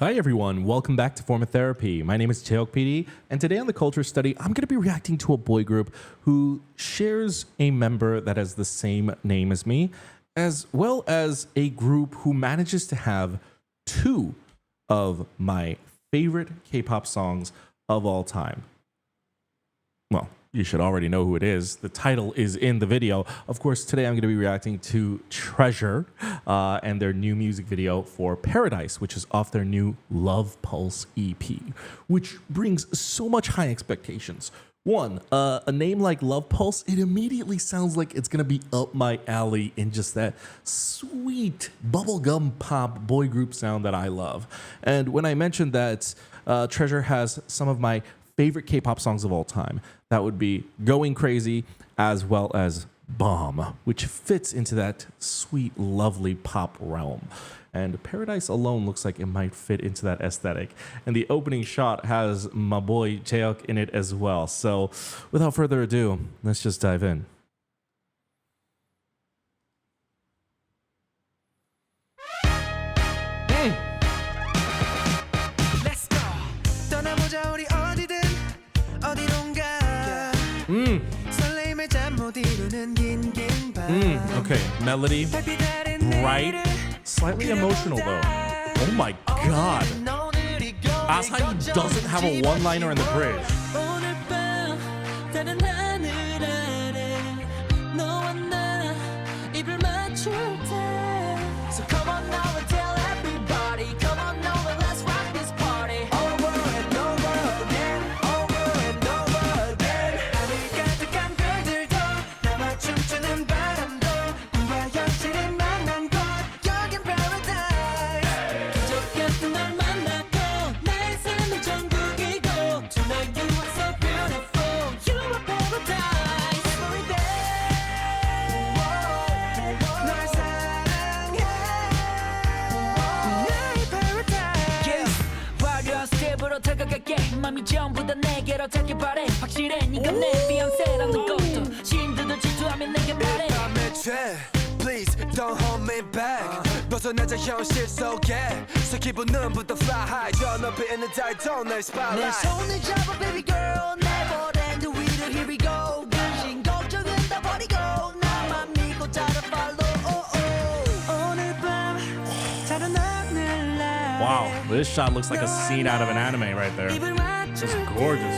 Hi everyone, welcome back to Form of Therapy. My name is Cheok PD, and today on the Culture Study, I'm going to be reacting to a boy group who shares a member that has the same name as me, as well as a group who manages to have two of my favorite K-pop songs of all time. Well, you should already know who it is. The title is in the video. Of course, today I'm going to be reacting to Treasure and their new music video for Paradise, which is off their new Love Pulse EP, which brings so much high expectations. One, a name like Love Pulse, it immediately sounds like it's going to be up my alley in just that sweet bubblegum pop boy group sound that I love. And when I mentioned that Treasure has some of my favorite K-pop songs of all time, that would be Going Crazy as well as Bomb, which fits into that sweet, lovely pop realm. And Paradise alone looks like it might fit into that aesthetic. And the opening shot has my boy Jaehyuk in it as well. So without further ado, let's just dive in. Let's go. 떠나보자 우리 어디든 어디론가. 설레임에 잠 못 이루는 긴긴 밤. Okay, melody, bright, slightly emotional though. Oh my god. Asahi doesn't have a one-liner in the bridge. 오늘 밤 다른 하늘 아래 너와 나 입을 맞출 때. So come on now and tell everybody. Come on now and let's rock this party. Over and over again. Over and over again. 하늘 가득한 별들도 나와 춤추는 바람도 꿈과 현실이 만난 곳 여긴 paradise. 기적 같은 널 만나고 나의 삶은 천국이고 Tonight you are so beautiful. You are paradise. Every day. 널 사랑해. 나의 paradise. 화려한 스텝으로 다가갈게. 맘이 전부 다 내게로 닿길 바래. 확실해 네가 내 비욘세라는 것도 신들도 질투하면 내게 말해. 밤에 죄 Please don't hold me back 벗어나자 현실 속에 So 기분은 butterfly high 저 높이 있는 달도 내 내 spotlight 손을 잡아 baby girl never end 위로 here we go 근심 걱정은 다 버리고 나만 믿고 따라 follow 오늘 밤 다른 하늘 아래 Wow, this shot looks like a scene out of an anime right there. 입을 맞출 It's 때. gorgeous.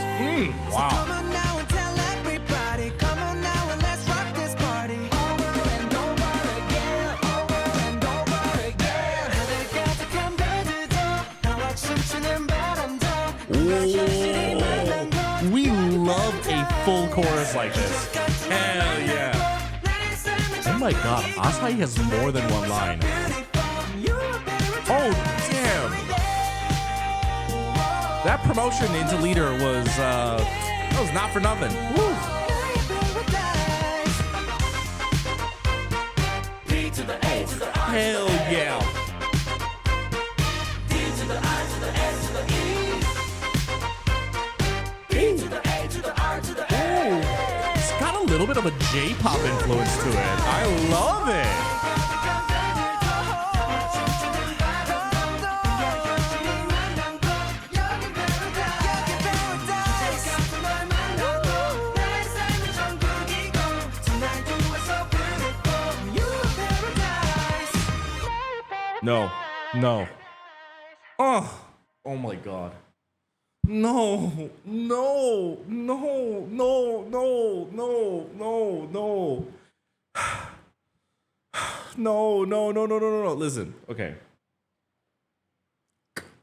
Wow. Come on now and tell everybody. Come on now and let's rock this party. Over and over again. Over and over again. 하늘 가득한 별들도 나와 춤추는 바람도 꿈과 현실이 만난 곳. We love a full chorus like this. Hell yeah. Oh my god, Asahi has more than one line. Oh damn. That promotion into leader was not for nothing. Woo. Hell yeah. Ooh. It's got a little bit of a J-pop influence to it. I love it. No, no. Oh my god. No, no, no, no, no, no, no, no. No, no, no, no, no, no, no. Listen, okay.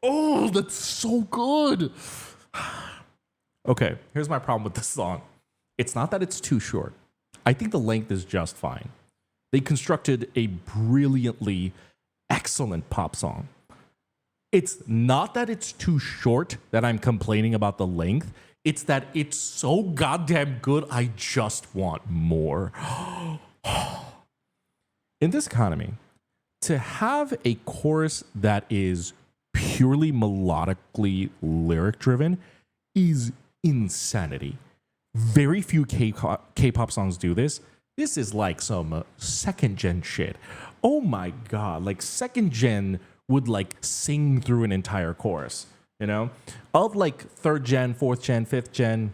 Oh, that's so good. Okay, here's my problem with this song. It's not that it's too short. I think the length is just fine. They constructed a brilliantly excellent pop song. It's not that it's too short that I'm complaining about the length. It's that it's so goddamn good, I just want more. In this economy, to have a chorus that is purely melodically lyric driven is insanity. Very few K-pop songs do this. This is like some second gen shit. Oh my god, like second gen would like sing through an entire chorus, you know, of like third gen, fourth gen, fifth gen.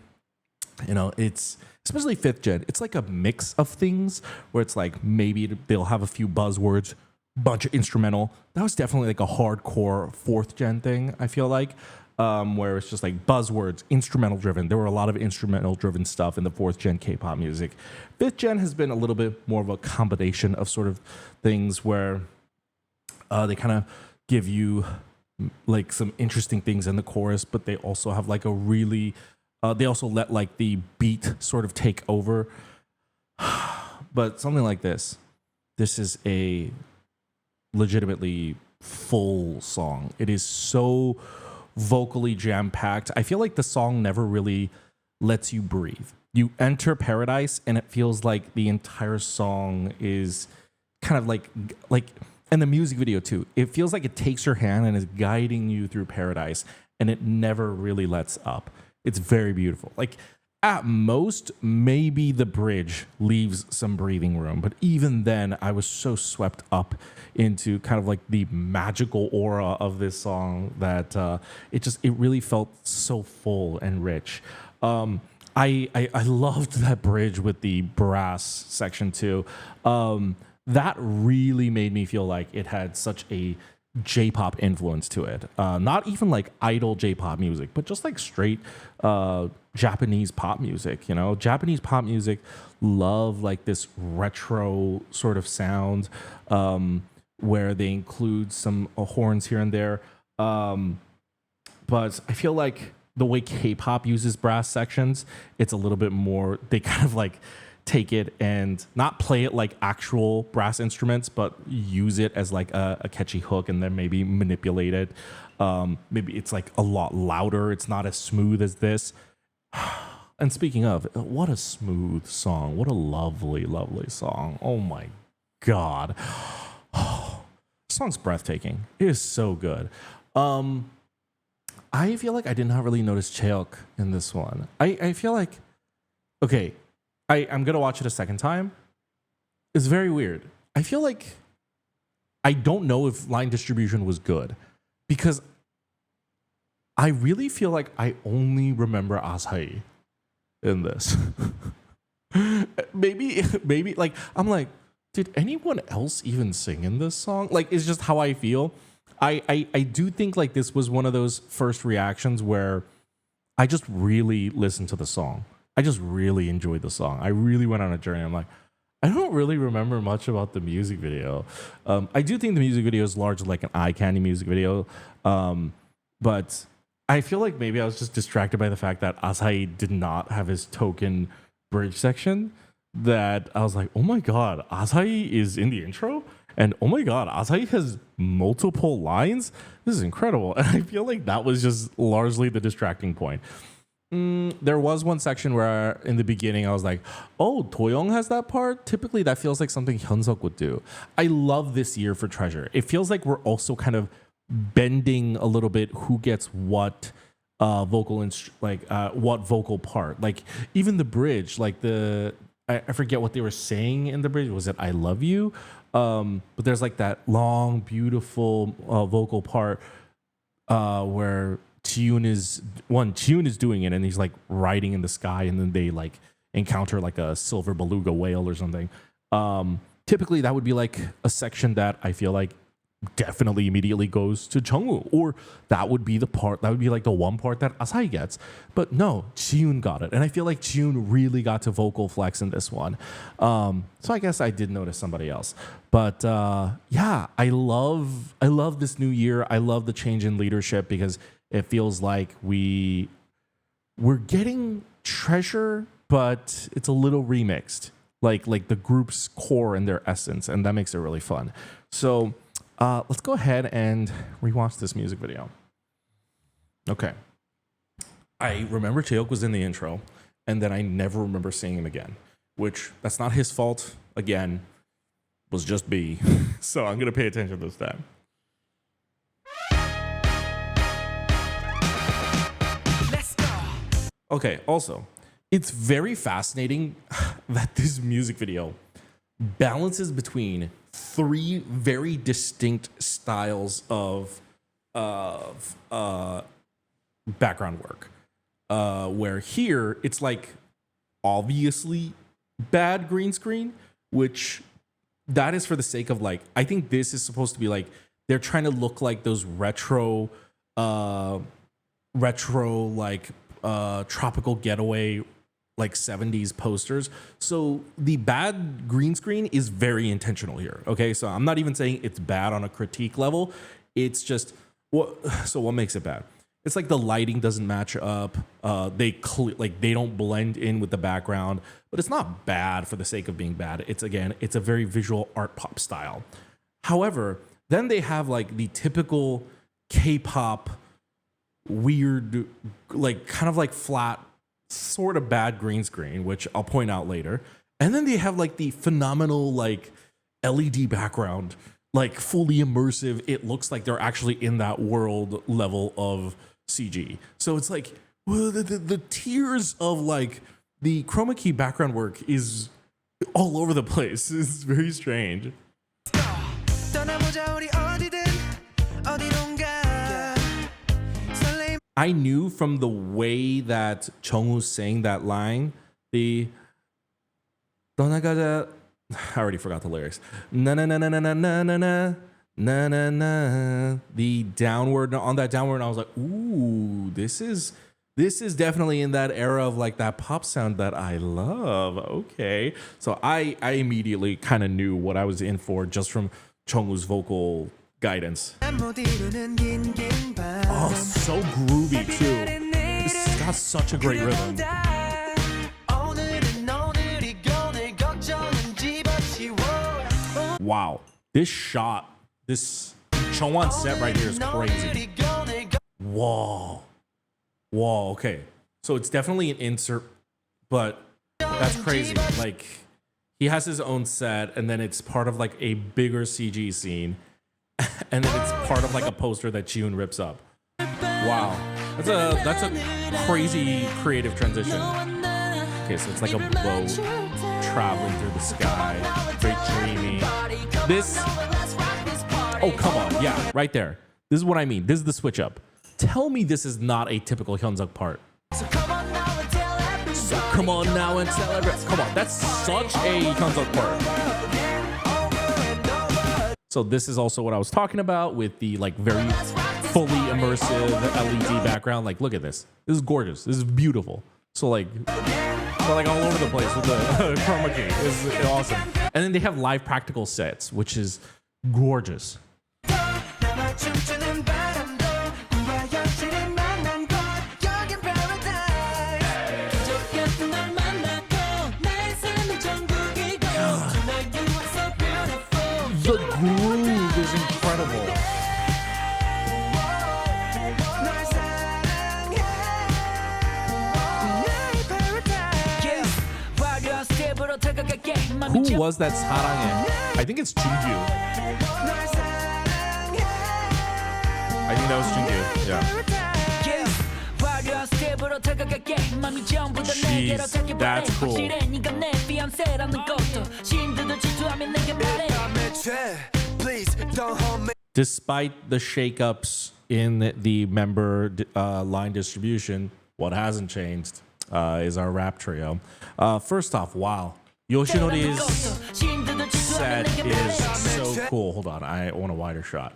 You know, it's especially fifth gen. It's like a mix of things where it's like maybe they'll have a few buzzwords, bunch of instrumental. That was definitely like a hardcore fourth gen thing, I feel like, where it's just like buzzwords, instrumental driven. There were a lot of instrumental driven stuff in the fourth gen K-pop music. Fifth gen has been a little bit more of a combination of sort of things where they kind of give you like some interesting things in the chorus, but they also have like a really they also let like the beat sort of take over. But something like this is a legitimately full song. It is so vocally jam-packed. I feel like the song never really lets you breathe. You enter paradise and it feels like the entire song is kind of like and the music video too. It feels like it takes your hand and is guiding you through paradise, and it never really lets up. It's very beautiful. Like at most, maybe the bridge leaves some breathing room, but even then, I was so swept up into kind of like the magical aura of this song that it really felt so full and rich. I loved that bridge with the brass section too. That really made me feel like it had such a J-pop influence to it. Not even like idol J-pop music, but just like straight Japanese pop music. You know, Japanese pop music love like this retro sort of sound where they include some horns here and there. But I feel like the way K-pop uses brass sections, it's a little bit more, they kind of like take it and not play it like actual brass instruments, but use it as like a catchy hook and then maybe manipulate it. Maybe it's like a lot louder. It's not as smooth as this. And speaking of, what a smooth song. What a lovely, lovely song. Oh my God. The song's breathtaking. It is so good. I feel like I did not really notice Cheok in this one. I feel like, okay, I'm going to watch it a second time. It's very weird. I feel like I don't know if line distribution was good because I really feel like I only remember Asahi in this. maybe like, I'm like, did anyone else even sing in this song? Like, it's just how I feel. I do think like this was one of those first reactions where I just really listened to the song. I just really enjoyed the song. I really went on a journey. I'm like, I don't really remember much about the music video. I do think the music video is largely like an eye candy music video. But I feel like maybe I was just distracted by the fact that Asahi did not have his token bridge section. That I was like, oh my God, Asahi is in the intro? And oh my God, Asahi has multiple lines? This is incredible. And I feel like that was just largely the distracting point. There was one section where in the beginning I was like, oh, Toyoung has that part? Typically that feels like something Hyunsuk would do. I love this year for Treasure. It feels like we're also kind of bending a little bit who gets what what vocal part. Like even the bridge, like I forget what they were saying in the bridge. Was it I love you? But there's like that long, beautiful vocal part where Chiyoon is doing it and he's like riding in the sky and then they like encounter like a silver beluga whale or something. Typically that would be like a section that I feel like definitely immediately goes to Jungwoo, or that would be like the one part that Asahi gets. But no, Chiyoon got it. And I feel like Chiyoon really got to vocal flex in this one. So I guess I did notice somebody else. But yeah, I love this new year. I love the change in leadership because it feels like we're getting Treasure, but it's a little remixed, like the group's core and their essence, and that makes it really fun. So let's go ahead and rewatch this music video. Okay. I remember Taeyok was in the intro, and then I never remember seeing him again, which that's not his fault. Again, was just B. So I'm going to pay attention this time. Let's go. Okay, also, it's very fascinating that this music video balances between three very distinct styles of background work. Where here it's like obviously bad green screen, which that is for the sake of like, I think this is supposed to be like they're trying to look like those retro like tropical getaway like 70s posters. So the bad green screen is very intentional here. Okay, so I'm not even saying it's bad on a critique level. It's just what makes it bad? It's like the lighting doesn't match up. They don't blend in with the background, but it's not bad for the sake of being bad. It's a very visual art pop style. However, then they have like the typical K-pop weird, like kind of like flat, sort of bad green screen, which I'll point out later. And then they have like the phenomenal like LED background, like fully immersive. It looks like they're actually in that world level of CG. So it's like well, the tiers of like the chroma key background work is all over the place. It's very strange. I knew from the way that Chungwoo sang that line, I already forgot the lyrics. Na na na na na na na na na na na. The downward on that downward, I was like, ooh, this is definitely in that era of like that pop sound that I love. Okay, so I immediately kind of knew what I was in for just from Chungwoo's vocal guidance. Oh, so groovy too. This has got such a great rhythm. Wow, this Chungwon set right here is crazy. Whoa, okay. So it's definitely an insert, but that's crazy. Like he has his own set, and then it's part of like a bigger CG scene. And then it's part of like a poster that Jihoon rips up. Wow, that's a crazy creative transition. Okay, so it's like a boat traveling through the sky, very dreamy. Oh come on, yeah, right there. This is what I mean. This is the switch up. Tell me this is not a typical Hyunsuk part. So come on now and tell everyone. Come on, that's such a Hyunsuk part. So this is also what I was talking about with the like very fully immersive LED background. Like, look at this. This is gorgeous. This is beautiful. So like all over the place with the chroma key. This is awesome. And then they have live practical sets, which is gorgeous. The groove is incredible. Who was that 사랑해? I think it's Jungju. I think that was Jungju. Yeah. Jeez, that's cool. Despite the shakeups in the member line distribution, what hasn't changed is our rap trio. First off, wow. Yoshinori's set is so cool. Hold on, I want a wider shot.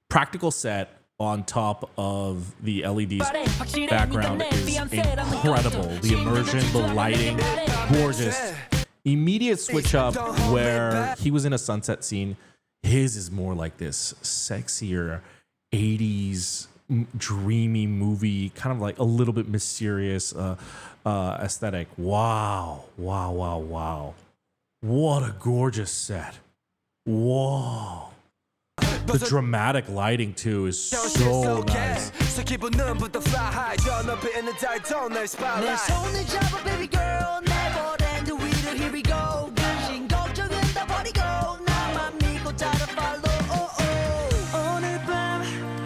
Practical set on top of the LEDs background is incredible. The immersion, the lighting, gorgeous. Immediate switch up where he was in a sunset scene. His is more like this sexier 80s dreamy movie, kind of like a little bit mysterious aesthetic. Wow. What a gorgeous set. Whoa. The dramatic lighting too is so nice.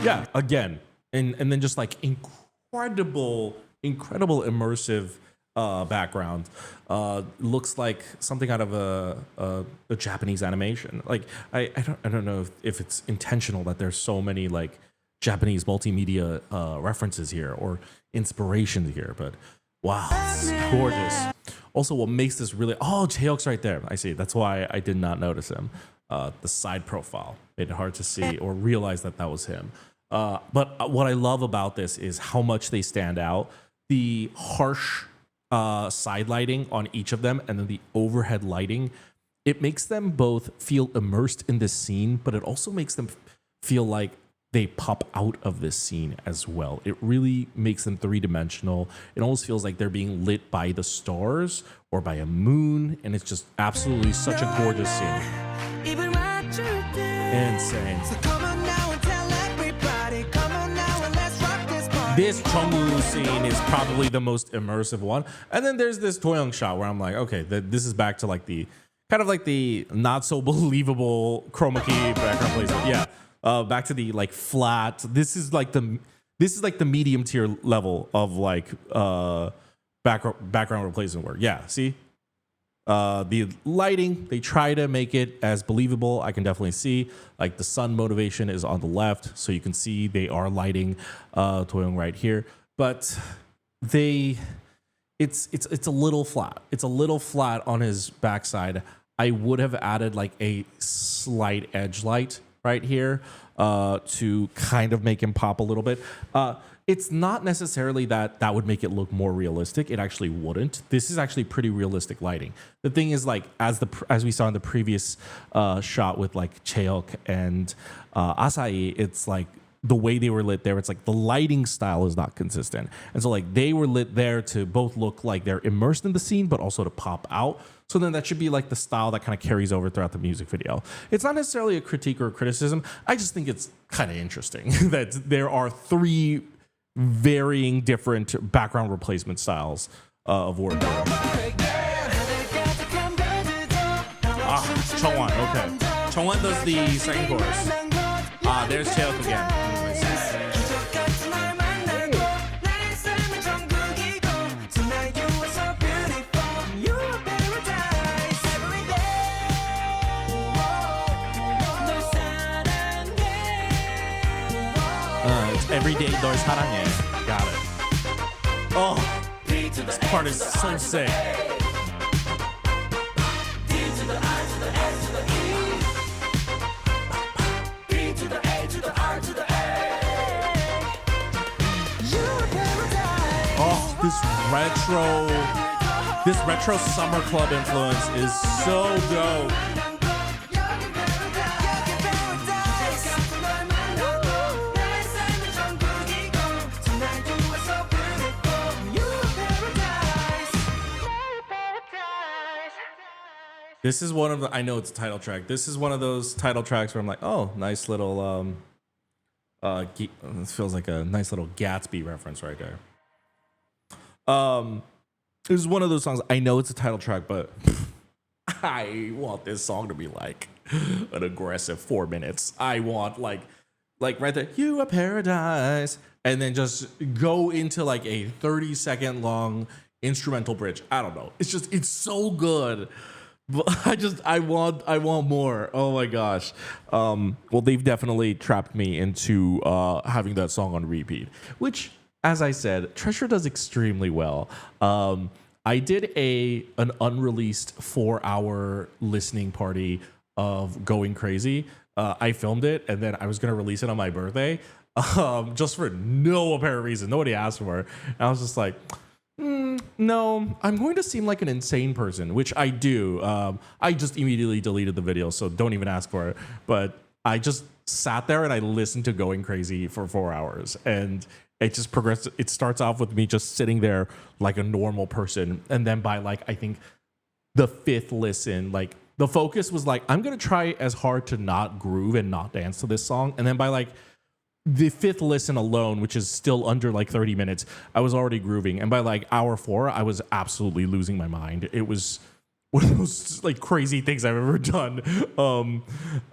Yeah, again, and then just like incredible immersive background. Looks like something out of a Japanese animation. Like I don't know if it's intentional that there's so many like Japanese multimedia references here or inspirations here, but wow, it's gorgeous. Also, what makes this really Jaehyuk's right there. I see. That's why I did not notice him. The side profile made it hard to see or realize that was him. But what I love about this is how much they stand out. The harsh side lighting on each of them, and then the overhead lighting. It makes them both feel immersed in this scene, but it also makes them feel like they pop out of this scene as well. It really makes them three-dimensional. It almost feels like they're being lit by the stars or by a moon, and it's just absolutely such a gorgeous scene. Insane. This Chongwoo scene is probably the most immersive one. And then there's this Toyoung shot where I'm like, okay, this is back to like the kind of like the not so believable chroma key background placement. Yeah. Back to the like flat. This is like the medium tier level of like background replacement work. Yeah, see? The lighting, they try to make it as believable. I can definitely see like the sun motivation is on the left, so you can see they are lighting Toyoung right here. But it's a little flat. It's a little flat on his backside. I would have added like a slight edge light right here to kind of make him pop a little bit. It's not necessarily that would make it look more realistic. It actually wouldn't. This is actually pretty realistic lighting. The thing is, like as we saw in the previous shot with like Chaehyuk and Asahi, it's like the way they were lit there. It's like the lighting style is not consistent, and so like they were lit there to both look like they're immersed in the scene, but also to pop out. So then that should be like the style that kind of carries over throughout the music video. It's not necessarily a critique or a criticism. I just think it's kind of interesting that there are three varying different background replacement styles of work. Chongwon, okay. Chongwon does the second chorus. There's Chaehyuk again. Everyday 널 사랑해. Got it. Oh, this part is so sick. Oh, this retro summer club influence is so dope. This is one of the, I know it's a title track. This is one of those title tracks where I'm like, oh, nice little, this feels like a nice little Gatsby reference right there. This is one of those songs, I know it's a title track, but I want this song to be like an aggressive 4 minutes. I want like right there, you are paradise, and then just go into like a 30-second long instrumental bridge. I don't know. It's so good. But I want more. Oh my gosh. Well, they've definitely trapped me into having that song on repeat, which, as I said, Treasure does extremely well. I did an unreleased 4-hour listening party of Going Crazy. I filmed it, and then I was gonna release it on my birthday, just for no apparent reason. Nobody asked for it. And I was just like, no, I'm going to seem like an insane person, which I do. I just immediately deleted the video, so don't even ask for it. But I just sat there and I listened to Going Crazy for 4 hours, and it just progressed. It starts off with me just sitting there like a normal person, and then by like I think the 5th listen, like the focus was like, I'm gonna try as hard to not groove and not dance to this song, and then by like the 5th listen alone, which is still under like 30 minutes, I was already grooving. And by like hour 4, I was absolutely losing my mind. It was one of those like crazy things I've ever done.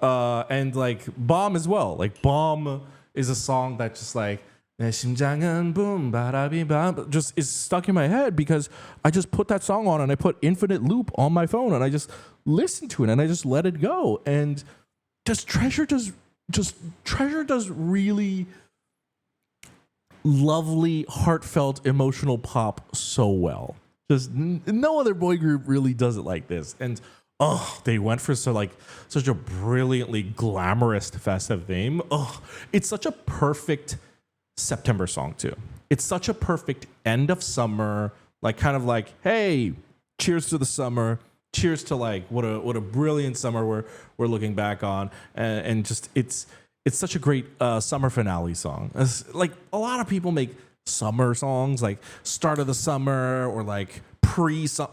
And like Bomb as well. Like Bomb is a song that just like, 내 심장은 boom, 바라비밤 just is stuck in my head because I just put that song on and I put infinite loop on my phone and I just listen to it and I just let it go. And Treasure does really lovely, heartfelt, emotional pop so well. Just no other boy group really does it like this. And they went for such a brilliantly glamorous festive theme. It's such a perfect September song too. It's such a perfect end of summer, hey, cheers to the summer, cheers to what a brilliant summer we're looking back on, and just it's such a great summer finale song. Like a lot of people make summer songs like start of the summer or like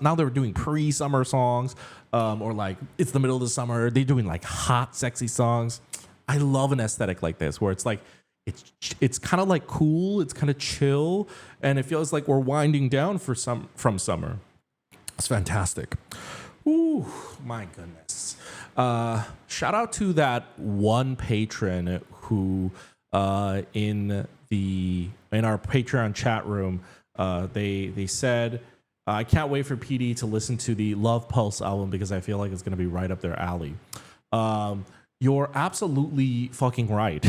now they're doing pre-summer songs, or like it's the middle of the summer, they're doing like hot sexy songs. I love an aesthetic like this where it's like it's kind of like cool, it's kind of chill, and it feels like we're winding down from summer. It's fantastic. Ooh, my goodness. Shout out to that one patron who in our Patreon chat room, they said, I can't wait for PD to listen to the Love Pulse album because I feel like it's going to be right up their alley. You're absolutely fucking right.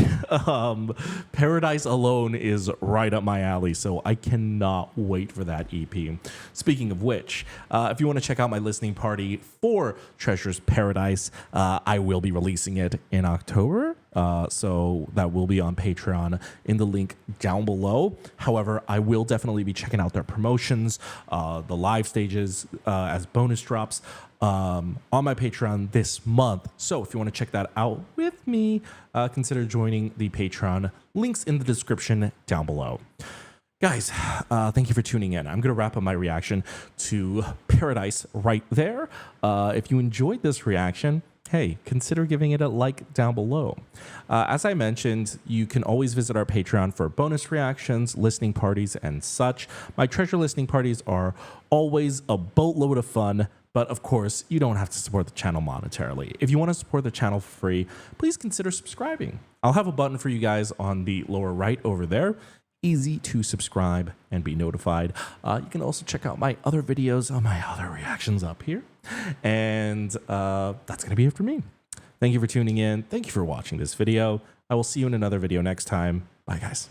Paradise Alone is right up my alley, so I cannot wait for that EP. Speaking of which, if you want to check out my listening party for Treasure's Paradise, I will be releasing it in October. So that will be on Patreon in the link down below. However, I will definitely be checking out their promotions, the live stages as bonus drops on my Patreon this month. So if you want to check that out with me, consider joining the Patreon. Links in the description down below. Guys, thank you for tuning in. I'm going to wrap up my reaction to Paradise right there. If you enjoyed this reaction, hey, consider giving it a like down below. As I mentioned, you can always visit our Patreon for bonus reactions, listening parties, and such. My Treasure listening parties are always a boatload of fun, but of course, you don't have to support the channel monetarily. If you want to support the channel for free, please consider subscribing. I'll have a button for you guys on the lower right over there. Easy to subscribe and be notified. You can also check out my other videos on my other reactions up here. And that's going to be it for me. Thank you for tuning in. Thank you for watching this video. I will see you in another video next time. Bye, guys.